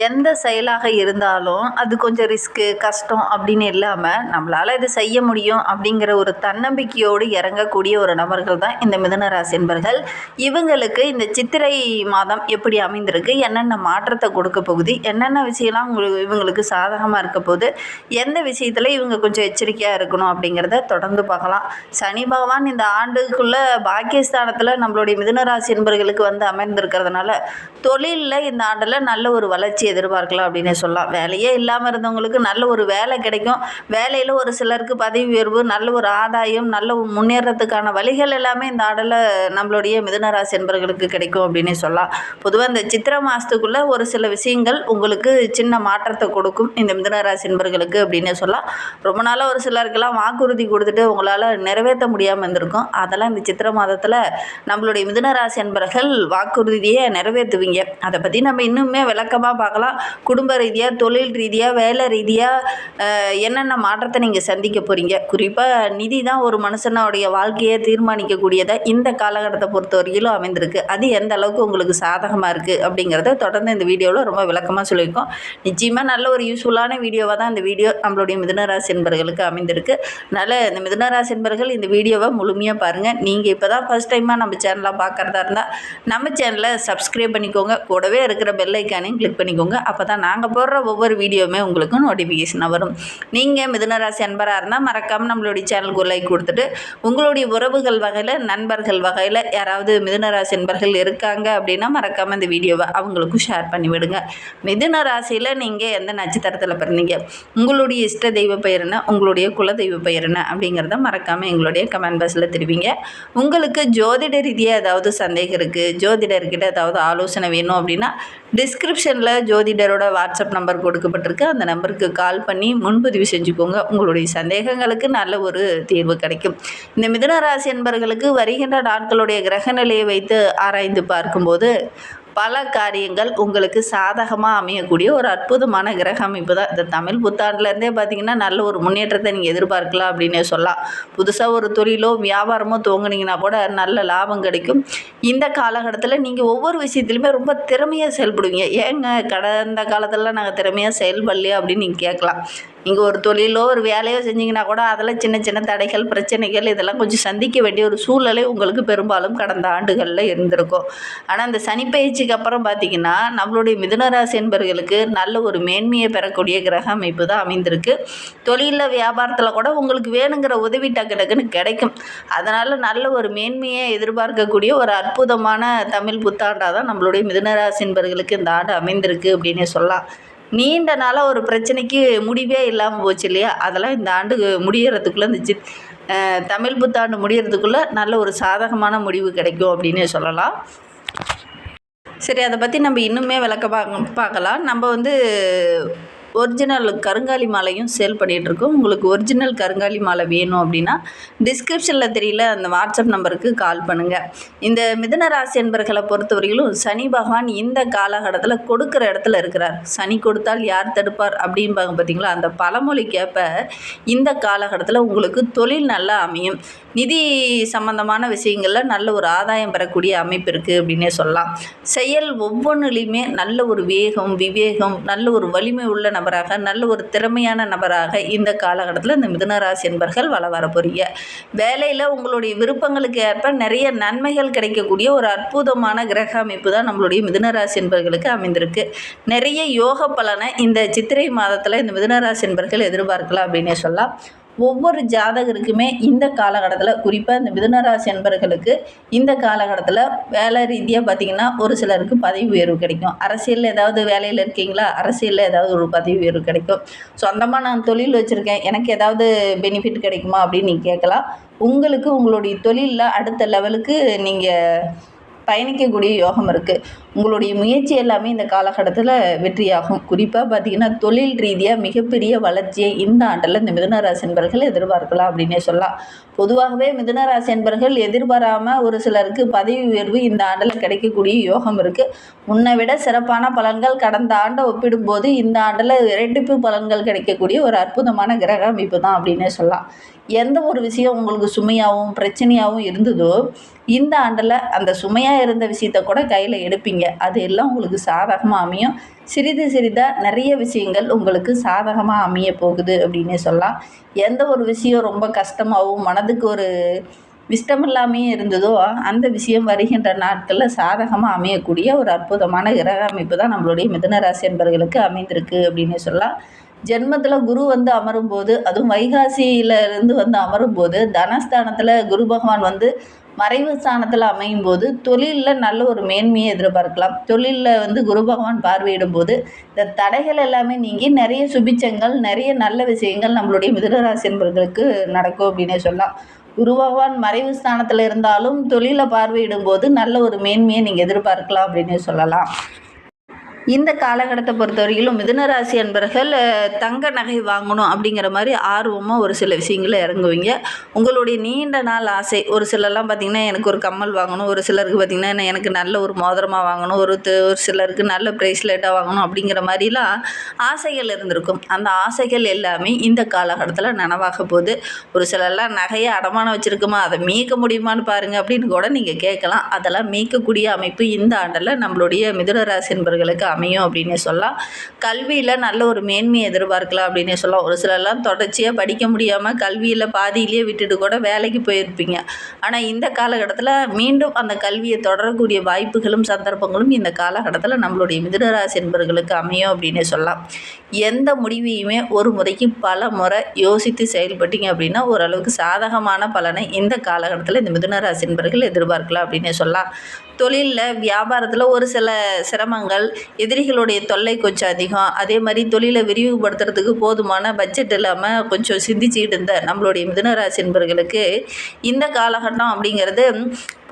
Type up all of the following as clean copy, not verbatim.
எந்த செயலாக இருந்தாலும் அது கொஞ்சம் ரிஸ்க்கு, கஷ்டம் அப்படின்னு இல்லாமல் நம்மளால் இது செய்ய முடியும் அப்படிங்கிற ஒரு தன்னம்பிக்கையோடு இறங்கக்கூடிய ஒரு நபர்கள் தான் இந்த மிதுன ராசி என்பர்கள். இவங்களுக்கு இந்த சித்திரை மாதம் எப்படி அமைந்திருக்கு, என்னென்ன மாற்றத்தை கொடுக்க போகுது, என்னென்ன விஷயம்லாம் இவங்களுக்கு சாதகமாக இருக்க போகுது, எந்த விஷயத்தில் இவங்க கொஞ்சம் எச்சரிக்கையாக இருக்கணும் அப்படிங்கிறத தொடர்ந்து பார்க்கலாம். சனி பகவான் இந்த ஆண்டுக்குள்ளே பாக்கியஸ்தானத்தில் நம்மளுடைய மிதுன ராசி என்பர்களுக்கு வந்து அமர்ந்திருக்கிறதுனால தொழிலில் இந்த ஆண்டில் நல்ல ஒரு வளர்ச்சி எதிர்பார்க்கலாம் அப்படின்னு சொல்லலாம். வேலையே இல்லாமல் இருந்தவங்களுக்கு நல்ல ஒரு வேலை கிடைக்கும். வேலையில் ஒரு சிலருக்கு பதவி உயர்வு, நல்ல ஒரு ஆதாயம், நல்ல ஒரு முன்னேறத்துக்கான வழிகள் எல்லாமே இந்த ஆண்டில் நம்மளுடைய மிதுனராசி என்பவர்களுக்கு கிடைக்கும் அப்படின்னு சொல்லலாம். பொதுவாக இந்த சித்திரை மாதத்துக்குள்ளே ஒரு சில விஷயங்கள் உங்களுக்கு சின்ன மாற்றத்தை கொடுக்கும் இந்த மிதுனராசி என்பவர்களுக்கு அப்படின்னு சொல்லலாம். ரொம்ப நாளாக ஒரு சிலருக்கெல்லாம் வாக்குறுதி கொடுத்துட்டு உங்களால் நிறைவேற்ற முடியாமல் இருந்திருக்கும். அதெல்லாம் இந்த சித்திரை மாதத்தில் நம்மளுடைய மிதுனராசி என்பவர்கள் வாக்குறுதியை நிறைவேற்றுவீங்க. அதை பற்றி நம்ம இன்னுமே விளக்கமாக பார்க்கலாம். குடும்ப ரீதியாக, தொழில் ரீதியாக, வேலை ரீதியாக என்னென்ன மாற்றத்தை நீங்கள் சந்திக்க போகிறீங்க. குறிப்பாக நிதி தான் ஒரு மனுஷனுடைய வாழ்க்கையை தீர்மானிக்கக்கூடியதாக இந்த காலகட்டத்தை பொறுத்த வரையிலும் அமைந்திருக்கு. அது எந்த அளவுக்கு உங்களுக்கு சாதகமாக இருக்குது அப்படிங்கிறத தொடர்ந்து இந்த வீடியோவில் ரொம்ப விளக்கமாக சொல்லியிருக்கோம். நிச்சயமாக நல்ல ஒரு யூஸ்ஃபுல்லான வீடியோவாக தான் இந்த வீடியோ நம்மளுடைய மிதுனராசி என்பர்களுக்கு அமைந்திருக்கு. அதனால் இந்த மிதுனராசி என்பர்கள் இந்த வீடியோவை முழுமையாக பாருங்கள். நீங்கள் இப்போ தான் ஃபஸ்ட் டைமாக நம்ம சேனலை பார்க்குறதா இருந்தால் நம்ம சேனலை சப்ஸ்கிரைப் பண்ணிக்கோங்க. கூடவே இருக்கிற பெல் ஐக்கானையும் கிளிக் பண்ணிக்கோங்க. அப்போ தான் நாங்கள் போடுற ஒவ்வொரு வீடியோவுமே உங்களுக்கு நோட்டிஃபிகேஷனாக வரும். நீங்கள் மிதுனராசி அன்பராக இருந்தால் மறக்காமல் நம்மளுடைய சேனலுக்கு ஒரு லைக் கொடுத்துட்டு உங்களுடைய உறவுகள் வகையில், நண்பர்கள் வகையில் யாராவது மிதுனராசி அன்பர்கள் இருக்காங்க அப்படின்னா மறக்காமல் இந்த வீடியோவை அவங்களுக்கும் ஷேர் பண்ணிவிடுங்க. மிதுன ராசியில் நீங்கள் எந்த நட்சத்திரத்தில் பிறந்தீங்க, உங்களுடைய இஷ்ட தெய்வ பெயர் என்ன, உங்களுடைய குல தெய்வ பெயர் என்ன அப்படிங்கிறத மறக்காமல் எங்களுடைய கமெண்ட் பாக்ஸில் தெரிவிங்க. உங்களுக்கு ஜோதிட ரீதியாக ஏதாவது சந்தேகம் இருக்குது, ஜோதிடர்கிட்ட ஏதாவது ஆலோசனை வேணும் அப்படின்னா டிஸ்கிரிப்ஷனில் ஜோதிடரோட வாட்ஸ்அப் நம்பர் கொடுக்கப்பட்டிருக்கு. அந்த நம்பருக்கு கால் பண்ணி முன்பதிவு செஞ்சுக்கோங்க. உங்களுடைய சந்தேகங்களுக்கு நல்ல ஒரு தீர்வு கிடைக்கும். இந்த மிதுன ராசி என்பவர்களுக்கு வருகின்ற நாட்களுடைய கிரக நிலையை வைத்து ஆராய்ந்து பார்க்கும்போது பல காரியங்கள் உங்களுக்கு சாதகமாக அமையக்கூடிய ஒரு அற்புதமான கிரக அமைப்பு தான். இந்த தமிழ் புத்தாண்டுலேருந்தே பார்த்திங்கன்னா நல்ல ஒரு முன்னேற்றத்தை நீங்கள் எதிர்பார்க்கலாம் அப்படின்னு சொல்லலாம். புதுசாக ஒரு தொழிலோ வியாபாரமோ துவங்குனீங்கன்னா கூட நல்ல லாபம் கிடைக்கும். இந்த காலகட்டத்தில் நீங்கள் ஒவ்வொரு விஷயத்துலையுமே ரொம்ப திறமையாக செயல்படுவீங்க. ஏங்க கடந்த காலத்திலலாம் நாங்கள் திறமையாக செயல்படலையா அப்படின்னு நீங்கள் கேட்கலாம். நீங்கள் ஒரு தொழிலோ ஒரு வேலையோ செஞ்சிங்கன்னா கூட அதில் சின்ன சின்ன தடைகள், பிரச்சனைகள் இதெல்லாம் கொஞ்சம் சந்திக்க வேண்டிய ஒரு சூழ்நிலை உங்களுக்கு பெரும்பாலும் கடந்த ஆண்டுகளில் இருந்திருக்கும். ஆனால் இந்த சனிப்பெயர்ச்சிக்கு அப்புறம் பார்த்திங்கன்னா நம்மளுடைய மிதுனராசி என்பவர்களுக்கு நல்ல ஒரு மேன்மையை பெறக்கூடிய கிரக அமைப்பு தான் அமைந்திருக்கு. தொழிலில் வியாபாரத்தில் கூட உங்களுக்கு வேணுங்கிற உதவி டக்கு டக்குன்னு கிடைக்கும். அதனால் நல்ல ஒரு மேன்மையை எதிர்பார்க்கக்கூடிய ஒரு அற்புதமான தமிழ் புத்தாண்டாக தான் நம்மளுடைய மிதுனராசி என்பவர்களுக்கு இந்த ஆண்டு அமைந்திருக்கு அப்படின்னு சொல்லலாம். நீண்ட நாளாக ஒரு பிரச்சனைக்கு முடிவே இல்லாமல் போச்சு இல்லையா, அதெல்லாம் இந்த ஆண்டு முடிகிறதுக்குள்ளே இந்த தமிழ் புத்தாண்டு முடிகிறதுக்குள்ளே நல்ல ஒரு சாதகமான முடிவு கிடைக்கும் அப்படின்னு சொல்லலாம். சரி, அதை பற்றி நம்ம இன்னுமே விளக்க பார்க்கலாம். நம்ம வந்து ஒரிஜினல் கருங்காலி மாலையும் சேல் பண்ணிகிட்ருக்கோம். உங்களுக்கு ஒரிஜினல் கருங்காலி மாலை வேணும் அப்படின்னா டிஸ்கிரிப்ஷனில் தெரியல அந்த வாட்ஸ்அப் நம்பருக்கு கால் பண்ணுங்கள். இந்த மிதுன ராசி என்பர்களை பொறுத்தவரையிலும் சனி பகவான் இந்த காலகட்டத்தில் கொடுக்குற இடத்துல இருக்கிறார். சனி கொடுத்தால் யார் தடுப்பார் அப்படின்பாங்க பார்த்தீங்களா, அந்த பழமொழிக்கேற்ப இந்த காலகட்டத்தில் உங்களுக்கு தொழில் நல்லா அமையும். நிதி சம்பந்தமான விஷயங்களில் நல்ல ஒரு ஆதாயம் பெறக்கூடிய அமைப்பு இருக்குது அப்படின்னே சொல்லலாம். செயல் ஒவ்வொன்றுலையுமே நல்ல ஒரு வேகம், விவேகம், நல்ல ஒரு வலிமை உள்ள நபராக, நல்ல ஒரு திறமையான நபராக இந்த காலகட்டத்தில் இந்த மிதுனராசி என்பர்கள் வர போகிறீங்க. வேலையில் உங்களுடைய விருப்பங்களுக்கு ஏற்ப நிறைய நன்மைகள் கிடைக்கக்கூடிய ஒரு அற்புதமான கிரக அமைப்பு தான் நம்மளுடைய மிதுனராசி என்பர்களுக்கு அமைந்திருக்கு. நிறைய யோக பலனை இந்த சித்திரை மாதத்தில் இந்த மிதுனராசி என்பர்கள் எதிர்பார்க்கலாம் அப்படின்னே சொல்லலாம். ஒவ்வொரு ஜாதகருக்குமே இந்த காலகட்டத்தில், குறிப்பாக இந்த மிதுனராசி என்பர்களுக்கு இந்த காலகட்டத்தில் வேலை ரீதியாக பார்த்திங்கன்னா ஒரு சிலருக்கு பதவி உயர்வு கிடைக்கும். அரசியலில் ஏதாவது வேலையில் இருக்கீங்களா, அரசியலில் ஏதாவது ஒரு பதவி உயர்வு கிடைக்கும். சொந்தமாக நான் தொழில் வச்சுருக்கேன், எனக்கு ஏதாவது பெனிஃபிட் கிடைக்குமா அப்படின்னு நீங்கள் கேட்கலாம். உங்களுக்கு உங்களுடைய தொழிலில் அடுத்த லெவலுக்கு நீங்கள் பயணிக்கக்கூடிய யோகம் இருக்குது. உங்களுடைய முயற்சி எல்லாமே இந்த காலகட்டத்தில் வெற்றியாகும். குறிப்பாக பார்த்திங்கன்னா தொழில் ரீதியாக மிகப்பெரிய வளர்ச்சியை இந்த ஆண்டில் இந்த மிதுனராசி என்பர்கள் எதிர்பார்க்கலாம் அப்படின்னே சொல்லலாம். பொதுவாகவே மிதுனராசி என்பர்கள் எதிர்பாராமல் ஒரு சிலருக்கு பதவி உயர்வு இந்த ஆண்டில் கிடைக்கக்கூடிய யோகம் இருக்குது. முன்னை விட சிறப்பான பலன்கள் கடந்த ஆண்டை ஒப்பிடும்போது இந்த ஆண்டில் இரட்டிப்பு பலன்கள் கிடைக்கக்கூடிய ஒரு அற்புதமான கிரக அமைப்பு தான் அப்படின்னே சொல்லலாம். எந்த ஒரு விஷயம் உங்களுக்கு சுமையாகவும் பிரச்சனையாகவும் இருந்ததோ இந்த ஆண்டில் அந்த சுமையாக இருந்த விஷயத்த கூட கையில் எடுப்பீங்க. அது எல்லாம் உங்களுக்கு சாதகமாக அமையும். சிறிது சிறிதாக நிறைய விஷயங்கள் உங்களுக்கு சாதகமாக அமைய போகுது அப்படின்னே சொல்லலாம். எந்த ஒரு விஷயம் ரொம்ப கஷ்டமாகவும் மனதுக்கு ஒரு இஷ்டமில்லாமையே இருந்ததோ அந்த விஷயம் வருகின்ற நாட்களில் சாதகமாக அமையக்கூடிய ஒரு அற்புதமான கிரக அமைப்பு தான் நம்மளுடைய மிதுன ராசி என்பவர்களுக்கு அமைந்திருக்கு அப்படின்னே சொல்லலாம். ஜென்மத்தில் குரு வந்து அமரும்போது, அதுவும் வைகாசியிலேருந்து வந்து அமரும்போது தனஸ்தானத்தில் குரு பகவான் வந்து மறைவு ஸ்தானத்தில் அமையும் போது தொழிலில் நல்ல ஒரு மேன்மையை எதிர்பார்க்கலாம். தொழிலில் வந்து குரு பகவான் பார்வையிடும் போது இந்த தடைகள் எல்லாமே நீங்கி நிறைய சுபிச்சங்கள், நிறைய நல்ல விஷயங்கள் நம்மளுடைய மிதுனராசி என்பவர்களுக்கு நடக்கும் அப்படின்னே சொல்லலாம். குரு பகவான் மறைவு ஸ்தானத்தில் இருந்தாலும் தொழிலை பார்வையிடும் போது நல்ல ஒரு மேன்மையை நீங்கள் எதிர்பார்க்கலாம் அப்படின்னே சொல்லலாம். இந்த காலகட்டத்தை பொறுத்தவரையிலும் மிதுனராசி அன்பர்கள் தங்க நகை வாங்கணும் அப்படிங்கிற மாதிரி ஆர்வமாக ஒரு சில விஷயங்களை இறங்குவீங்க. உங்களுடைய நீண்ட நாள் ஆசை, ஒரு சிலர்லாம் பார்த்திங்கன்னா எனக்கு ஒரு கம்மல் வாங்கணும், ஒரு சிலருக்கு பார்த்திங்கன்னா எனக்கு நல்ல ஒரு மோதிரமாக வாங்கணும், ஒரு சிலருக்கு நல்ல ப்ரேஸ்லெட்டாக வாங்கணும் அப்படிங்கிற மாதிரிலாம் ஆசைகள் இருந்திருக்கும். அந்த ஆசைகள் எல்லாமே இந்த காலகட்டத்தில் நனவாக போகுது. ஒரு சிலர்லாம் நகையை அடமானம் வச்சுருக்குமா, அதை மீட்க முடியுமான்னு பாருங்கள் அப்படின்னு கூட நீங்கள் கேட்கலாம். அதெல்லாம் மீட்கக்கூடிய அமைப்பு இந்த ஆண்டில் நம்மளுடைய மிதுனராசி என்பவர்களுக்கு அமையும் அப்படின்னே சொல்லலாம். கல்வியில் நல்ல ஒரு மேன்மையை எதிர்பார்க்கலாம் அப்படின்னே சொல்லலாம். ஒரு சிலர்லாம் தொடர்ச்சியாக படிக்க முடியாமல் கல்வியில் பாதியிலேயே விட்டுட்டு கூட வேலைக்கு போயிருப்பீங்க. ஆனால் இந்த காலகட்டத்தில் மீண்டும் அந்த கல்வியை தொடரக்கூடிய வாய்ப்புகளும் சந்தர்ப்பங்களும் இந்த காலகட்டத்தில் நம்மளுடைய மிதுனராசி என்பவர்களுக்கு அமையும் அப்படின்னே சொல்லலாம். எந்த முடிவையுமே ஒரு முறைக்கு பல முறை யோசித்து செயல்பட்டீங்க அப்படின்னா ஓரளவுக்கு சாதகமான பலனை இந்த காலகட்டத்தில் இந்த மிதுனராசி என்பவர்கள் எதிர்பார்க்கலாம் அப்படின்னே சொல்லலாம். தொழிலில் வியாபாரத்தில் ஒரு சில சிரமங்கள், எதிரிகளுடைய தொல்லை கொஞ்சம் அதிகம். அதே மாதிரி தொழிலை விரிவுபடுத்துறதுக்கு போதுமான பட்ஜெட் இல்லாமல் கொஞ்சம் சிந்திச்சுக்கிட்டு இருந்த நம்மளுடைய மிதுனராசி என்பவர்களுக்கு இந்த காலகட்டம் அப்படிங்கிறது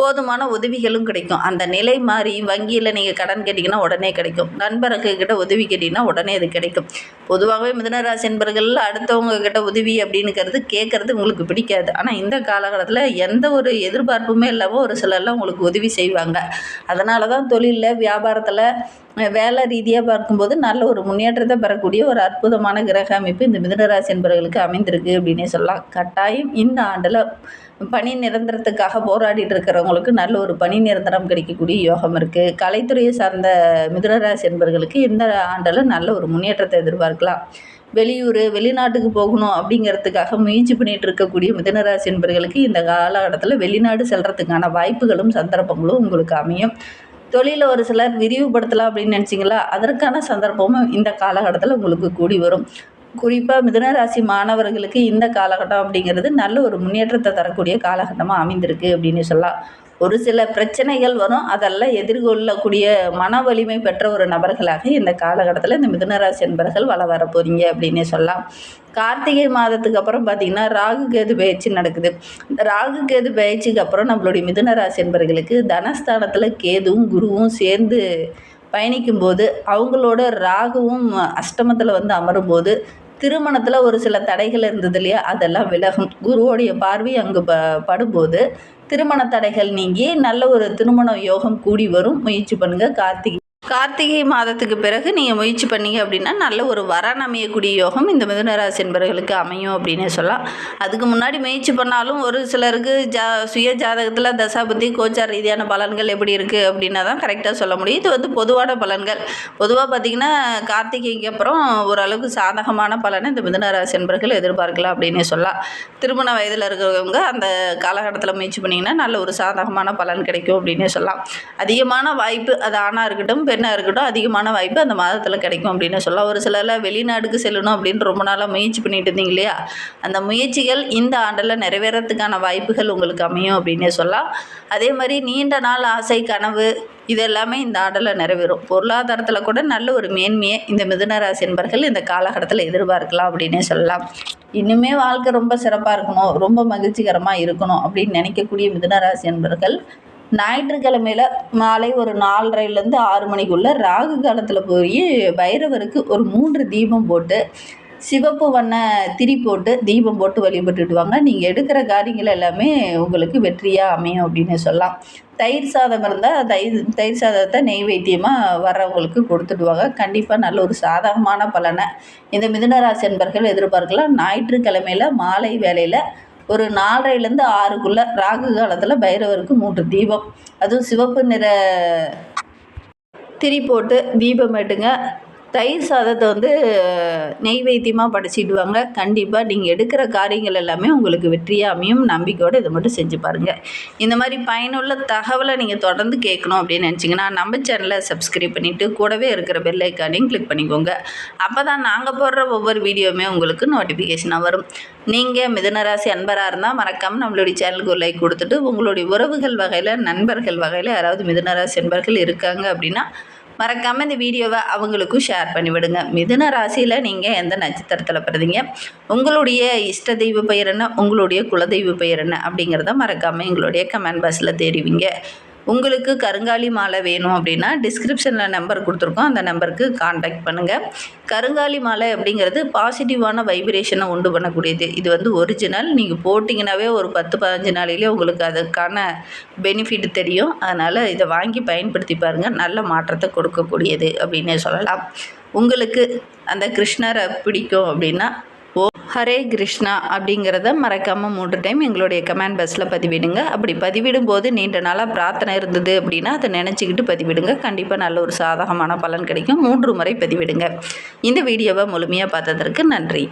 போதுமான உதவிகளும் கிடைக்கும். அந்த நிலை மாறி வங்கியில் நீங்கள் கடன் கேட்டிங்கன்னா உடனே கிடைக்கும். நண்பர்கள்கிட்ட உதவி கேட்டிங்கன்னா உடனே அது கிடைக்கும். பொதுவாகவே மிதுனராசி என்பவர்கள் அடுத்தவங்க கிட்ட உதவி அப்படின்னுக்கிறது கேட்குறது உங்களுக்கு பிடிக்காது. ஆனால் இந்த காலகட்டத்தில் எந்த ஒரு எதிர்பார்ப்புமே இல்லாமல் ஒரு சிலர்லாம் உங்களுக்கு உதவி செய்வாங்க. அதனால தான் தொழிலில் வியாபாரத்தில் வேலை ரீதியாக பார்க்கும்போது நல்ல ஒரு முன்னேற்றத்தை பெறக்கூடிய ஒரு அற்புதமான கிரக அமைப்பு இந்த மிதுனராசி என்பவர்களுக்கு அமைந்திருக்கு அப்படின்னே சொல்லலாம். கட்டாயம் இந்த ஆண்டில் பணி நிரந்தரத்துக்காக போராடிட்டு இருக்கிறவங்களுக்கு நல்ல ஒரு பணி நிரந்தரம் கிடைக்கக்கூடிய யோகம் இருக்குது. கலைத்துறையை சார்ந்த மிதுனராசி என்பவர்களுக்கு இந்த ஆண்டில் நல்ல ஒரு முன்னேற்றத்தை எதிர்பார்க்கலாம். வெளியூர் வெளிநாட்டுக்கு போகணும் அப்படிங்கிறதுக்காக முயற்சி பண்ணிகிட்டு இருக்கக்கூடிய மிதுனராசி என்பவர்களுக்கு இந்த காலகட்டத்தில் வெளிநாடு செல்கிறதுக்கான வாய்ப்புகளும் சந்தர்ப்பங்களும் உங்களுக்கு அமையும். தொழிலை ஒரு சிலர் விரிவுபடுத்தலாம் அப்படின்னு நினச்சிங்களா, அதற்கான சந்தர்ப்பமும் இந்த காலகட்டத்தில் உங்களுக்கு கூடி வரும். குறிப்பாக மிதுனராசி மாணவர்களுக்கு இந்த காலகட்டம் அப்படிங்கிறது நல்ல ஒரு முன்னேற்றத்தை தரக்கூடிய காலகட்டமாக அமைந்திருக்கு அப்படின்னு சொல்லலாம். ஒரு சில பிரச்சனைகள் வரும், அதெல்லாம் எதிர்கொள்ளக்கூடிய மன வலிமை பெற்ற ஒரு நபர்களாக இந்த காலகட்டத்தில் இந்த மிதுனராசி என்பவர்கள் வர போகிறீங்க அப்படின்னே சொல்லலாம். கார்த்திகை மாதத்துக்கு அப்புறம் பார்த்திங்கன்னா ராகு கேது பயிற்சி நடக்குது. இந்த ராகு கேது பயிற்சிக்கு அப்புறம் நம்மளுடைய மிதுனராசி என்பவர்களுக்கு தனஸ்தானத்தில் கேதுவும் குருவும் சேர்ந்து பயணிக்கும்போது அவங்களோட ராகுவும் அஷ்டமத்தில் வந்து அமரும்போது திருமணத்தில் ஒரு சில தடைகள் இருந்தது இல்லையா, அதெல்லாம் விலகும். குருவோடைய பார்வை அங்கே படும்போது திருமண தடைகள் நீங்கி நல்ல ஒரு திருமண யோகம் கூடி வரும். முயற்சி பண்ணுங்கள். கார்த்திகை மாதத்துக்கு பிறகு நீங்கள் முயற்சி பண்ணீங்க அப்படின்னா நல்ல ஒரு வரன் அமையக்கூடிய யோகம் இந்த மிதுனராசி என்பவர்களுக்கு அமையும் அப்படின்னே சொல்லலாம். அதுக்கு முன்னாடி முயற்சி பண்ணாலும் ஒரு சிலருக்கு சுய ஜாதகத்தில் தசாபுத்தி கோச்சார் ரீதியான பலன்கள் எப்படி இருக்குது அப்படின்னா தான் கரெக்டாக சொல்ல முடியும். இது வந்து பொதுவான பலன்கள். பொதுவாக பார்த்திங்கன்னா கார்த்திகைக்கு அப்புறம் ஓரளவுக்கு சாதகமான பலனை இந்த மிதுனராசி என்பவர்கள் எதிர்பார்க்கலாம் அப்படின்னே சொல்லலாம். திருமண வயதில் இருக்கிறவங்க அந்த காலகட்டத்தில் முயற்சி பண்ணிங்கன்னா நல்ல ஒரு சாதகமான பலன் கிடைக்கும் அப்படின்னே சொல்லலாம். அதிகமான வாய்ப்பு, அது ஆணாக இருக்கட்டும் பெண்ணாக இருக்கட்டும், அதிகமான வாய்ப்பு அந்த மாதத்தில் கிடைக்கும் அப்படின்னு சொல்லலாம். ஒரு சிலரில் வெளிநாட்டுக்கு செல்லணும் அப்படின்னு ரொம்ப நாளாக முயற்சி பண்ணிட்டு இருந்தீங்க இல்லையா, அந்த முயற்சிகள் இந்த ஆண்டில் நிறைவேறத்துக்கான வாய்ப்புகள் உங்களுக்கு அமையும் அப்படின்னே சொல்லலாம். அதே மாதிரி நீண்ட நாள் ஆசை கனவு இது எல்லாமே இந்த ஆண்டில் நிறைவேறும். பொருளாதாரத்தில் கூட நல்ல ஒரு மேன்மையை இந்த மிதுனராசி என்பவர்கள் இந்த காலகட்டத்தில் எதிர்பார்க்கலாம் அப்படின்னே சொல்லலாம். இன்னுமே வாழ்க்கை ரொம்ப சிறப்பாக இருக்கணும், ரொம்ப மகிழ்ச்சிகரமாக இருக்கணும் அப்படின்னு நினைக்கக்கூடிய மிதுனராசி என்பவர்கள் ஞாயிற்றுக்கிழமையில் மாலை ஒரு 4:30லேருந்து 6 மணிக்குள்ளே ராகு காலத்தில் போய் பைரவருக்கு ஒரு 3 தீபம் போட்டு சிவப்பு வண்ண திரி போட்டு தீபம் போட்டு வழிபட்டுட்டு வாங்க. நீங்கள் எடுக்கிற காரியங்கள் எல்லாமே உங்களுக்கு வெற்றியாக அமையும் அப்படின்னு சொல்லலாம். தயிர் சாதம் இருந்தால் தயிர் சாதத்தை நெய்வேத்தியமாக வர்றவங்களுக்கு கொடுத்துடுவாங்க. கண்டிப்பாக நல்ல ஒரு சாதகமான பலனை இந்த மிதுனராசி என்பர்கள் எதிர்பார்க்கலாம். ஞாயிற்றுக்கிழமையில் மாலை வேளையில் ஒரு 4:30லேருந்து 6க்குள்ளே ராகு காலத்தில் பைரவருக்கு 3 தீபம், அதுவும் சிவப்பு நிற திரி போட்டு தீபம் ஏட்டுங்க. தயிர் சாதத்தை வந்து நெய்வேத்தியமாக படைச்சிடுவாங்க. கண்டிப்பாக நீங்கள் எடுக்கிற காரியங்கள் எல்லாமே உங்களுக்கு வெற்றியாக அமையும். நம்பிக்கையோடு இதை மட்டும் செஞ்சு பாருங்கள். இந்த மாதிரி பயனுள்ள தகவலை நீங்கள் தொடர்ந்து கேட்கணும் அப்படின்னு நினச்சிங்கன்னா நம்ம சேனலை சப்ஸ்கிரைப் பண்ணிவிட்டு கூடவே இருக்கிற பெல் ஐக்கானையும் கிளிக் பண்ணிக்கோங்க. அப்போ தான் நாங்கள் போடுற ஒவ்வொரு வீடியோவுமே உங்களுக்கு நோட்டிஃபிகேஷனாக வரும். நீங்கள் மிதுனராசி அன்பராக இருந்தால் மறக்காமல் நம்மளுடைய சேனலுக்கு ஒரு லைக் கொடுத்துட்டு, உங்களுடைய உறவுகள் வகையில் நண்பர்கள் வகையில் யாராவது மிதுனராசி அன்பர்கள் இருக்காங்க அப்படின்னா மறக்காமல் இந்த வீடியோவை அவங்களுக்கும் ஷேர் பண்ணிவிடுங்க. மிதுன ராசியில் நீங்கள் எந்த நட்சத்திரத்தில் பிறந்தீங்க, உங்களுடைய இஷ்ட தெய்வ பெயர் என்ன, உங்களுடைய குலதெய்வ பெயர் என்ன அப்படிங்கிறத மறக்காமல் எங்களுடைய கமெண்ட் பாக்ஸில் தெரிவிங்க. உங்களுக்கு கருங்காலி மாலை வேணும் அப்படின்னா டிஸ்கிரிப்ஷனில் நம்பர் கொடுத்துருக்கோம், அந்த நம்பருக்கு காண்டாக்ட் பண்ணுங்கள். கருங்காலி மாலை அப்படிங்கிறது பாசிட்டிவான வைப்ரேஷனை உண்டு பண்ணக்கூடியது. இது வந்து ஒரிஜினல். நீங்கள் போட்டிங்கனாவே ஒரு 10-15 நாளிலே உங்களுக்கு அதுக்கான பெனிஃபிட் தெரியும். அதனால் இதை வாங்கி பயன்படுத்தி பாருங்கள். நல்ல மாற்றத்தை கொடுக்கக்கூடியது அப்படின்னே சொல்லலாம். உங்களுக்கு அந்த கிருஷ்ணரை பிடிக்கும் அப்படின்னா ஹரே கிருஷ்ணா அப்படிங்கிறத மறக்காமல் 3 டைம் எங்களுடைய கமெண்ட் பாக்ஸில் பதிவிடுங்க. அப்படி பதிவிடும்போது நீண்ட நாளாக பிரார்த்தனை இருந்தது அப்படின்னா அதை நினச்சிக்கிட்டு பதிவிடுங்க. கண்டிப்பாக நல்ல ஒரு சாதகமான பலன் கிடைக்கும். 3 முறை பதிவிடுங்க. இந்த வீடியோவை முழுமையாக பார்த்ததற்கு நன்றி.